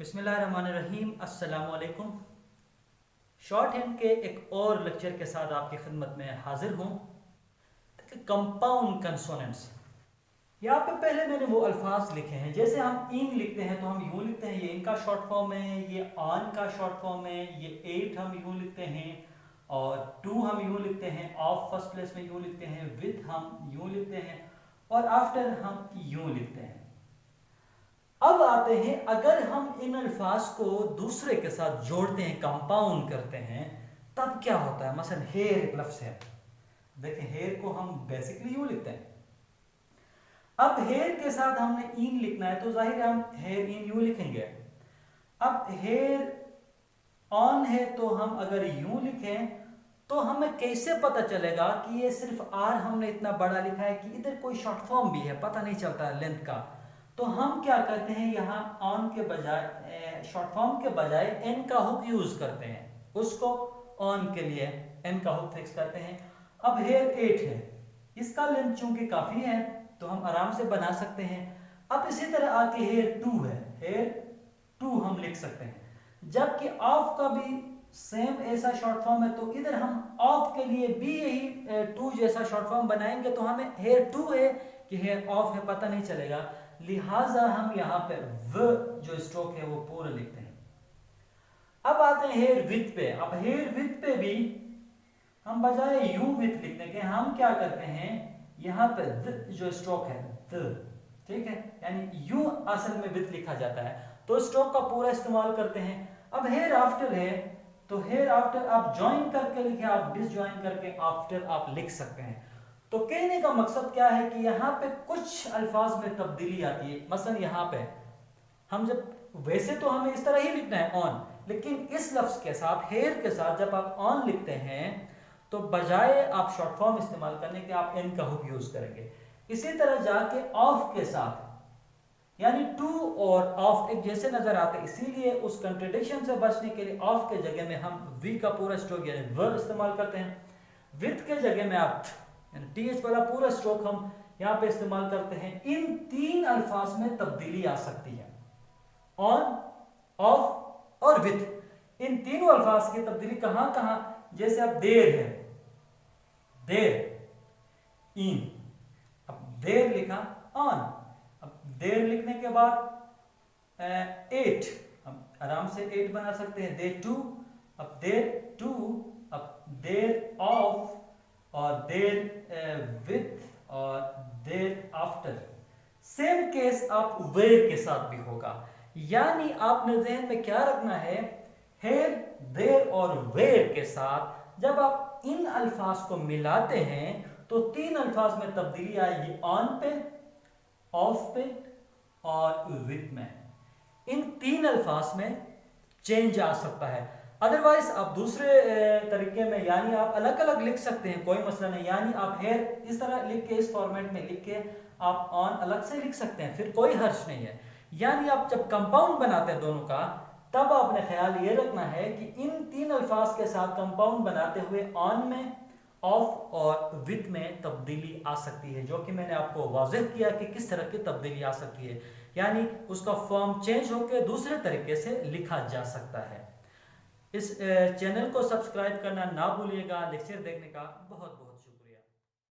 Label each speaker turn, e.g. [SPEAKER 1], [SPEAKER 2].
[SPEAKER 1] बिस्मिल्लाहिर्रहमानिर्रहीम। अस्सलाम वालेकुम। शॉर्ट हैंड के एक और लेक्चर के साथ आपकी खिदमत में हाजिर हूँ। कंपाउंड कंसोनेंट्स, यहाँ पे पहले मैंने वो अल्फाज लिखे हैं। जैसे हम इन लिखते हैं तो हम यूँ लिखते हैं, ये इनका शॉर्ट फॉर्म है, ये ऑन का शॉर्ट फॉर्म है, ये 8 हम यूँ लिखते हैं, और 2 हम यूँ लिखते हैं, ऑफ फर्स्ट प्लेस में यूँ लिखते हैं, विद हम यूँ लिखते हैं, और आफ्टर हम यूँ लिखते हैं। अब आते हैं, अगर हम इन अल्फाज को दूसरे के साथ जोड़ते हैं, कंपाउंड करते हैं, तब क्या होता है। मसलन हेयर एक लफ्ज है, देखें हेयर को हम बेसिकली यूं लिखते हैं। अब हेयर के साथ हमने इन लिखना है तो जाहिर है हम हेयर इन यूं लिखेंगे। अब हेयर ऑन है तो हम अगर यूं लिखें तो हमें कैसे पता चलेगा कि ये सिर्फ आर हमने इतना बड़ा लिखा है कि इधर कोई शॉर्ट फॉर्म भी है, पता नहीं चलता लेंथ का। तो हम क्या करते हैं, यहाँ ऑन के बजाय शॉर्ट फॉर्म के बजाय एन का हुक यूज करते हैं, उसको ऑन के लिए एन का हुक फिक्स करते हैं। अब हेयर 8 है, इसका लेंथ चूंकि काफी है तो हम आराम से बना सकते हैं। अब इसी तरह आके हेयर 2 है, हेयर 2 हम लिख सकते हैं। जबकि ऑफ का भी सेम ऐसा शॉर्ट फॉर्म है तो इधर हम ऑफ के लिए भी यही 2 जैसा शॉर्ट फॉर्म बनाएंगे तो हमें हेयर 2 है कि हेयर ऑफ है पता नहीं चलेगा, लिहाजा हम यहाँ पे व जो स्ट्रोक है वो पूरा लिखते हैं। अब आते हैं हेयर विथ पे। अब हेयर विथ पे भी हम बजाय यू विथ लिखने के हम क्या करते हैं, यहाँ पे जो स्ट्रोक है ठीक है, यानी यू असल में विथ लिखा जाता है तो स्ट्रोक का पूरा इस्तेमाल करते हैं। अब हेयर आफ्टर है तो हेयर आफ्टर आप ज्वाइन करके लिखे, आप डिसज्वाइन करके आफ्टर आप लिख सकते हैं। तो कहने का मकसद क्या है कि यहाँ पे कुछ अल्फाज में तब्दीली आती है। मसलन यहाँ पे हम जब, वैसे तो हमें इस तरह ही लिखना है ऑन, लेकिन इस लफ्ज के साथ हेयर के साथ जब आप ऑन लिखते हैं तो बजाय आप शॉर्ट फॉर्म इस्तेमाल करने के आप एन का हुक यूज करेंगे। इसी तरह जाके ऑफ के साथ, यानी टू और ऑफ एक जैसे नजर आते हैं, इसीलिए उस कंट्रडिक्शन से बचने के लिए ऑफ के जगह में हम वी का पूरा स्ट्रोक यानी व इस्तेमाल करते हैं। विथ के जगह में आप टीएच वाला पूरा स्ट्रोक हम यहाँ पे इस्तेमाल करते हैं। इन 3 अल्फाज में तब्दीली आ सकती है, ऑन, ऑफ और विथ। इन तीनों अल्फाज की तब्दीली कहां कहां, जैसे अब देर है, देर इन, अब देर लिखा ऑन, अब देर लिखने के बाद 8, अब आराम से 8 बना सकते हैं, देर 2, अब देर 2, अब देर ऑफ और देर विथ और देर आफ्टर। सेम केस आप वेयर के साथ भी होगा, यानी आपने ज़हन में क्या रखना है, हेयर, देर और वेयर के साथ जब आप इन अल्फाज को मिलाते हैं तो 3 अल्फाज में तब्दीली आएगी, ऑन पे, ऑफ पे और विथ में। इन 3 अल्फाज में चेंज आ सकता है। अदरवाइज आप दूसरे तरीके में, यानी आप अलग अलग लिख सकते हैं, कोई मसला नहीं। यानी आप हेयर इस तरह लिख के, इस फॉर्मेट में लिख के आप ऑन अलग से लिख सकते हैं, फिर कोई हर्ज नहीं है। यानी आप जब कंपाउंड बनाते हैं दोनों का, तब आपने ख्याल ये रखना है कि इन 3 अल्फाज के साथ कंपाउंड बनाते हुए ऑन में, ऑफ और विथ में तब्दीली आ सकती है, जो कि मैंने आपको वाज़ेह किया कि किस तरह की तब्दीली आ सकती है। यानी उसका फॉर्म चेंज होकर दूसरे तरीके से लिखा जा सकता है। इस चैनल को सब्सक्राइब करना ना भूलिएगा। लेक्चर देखने का बहुत बहुत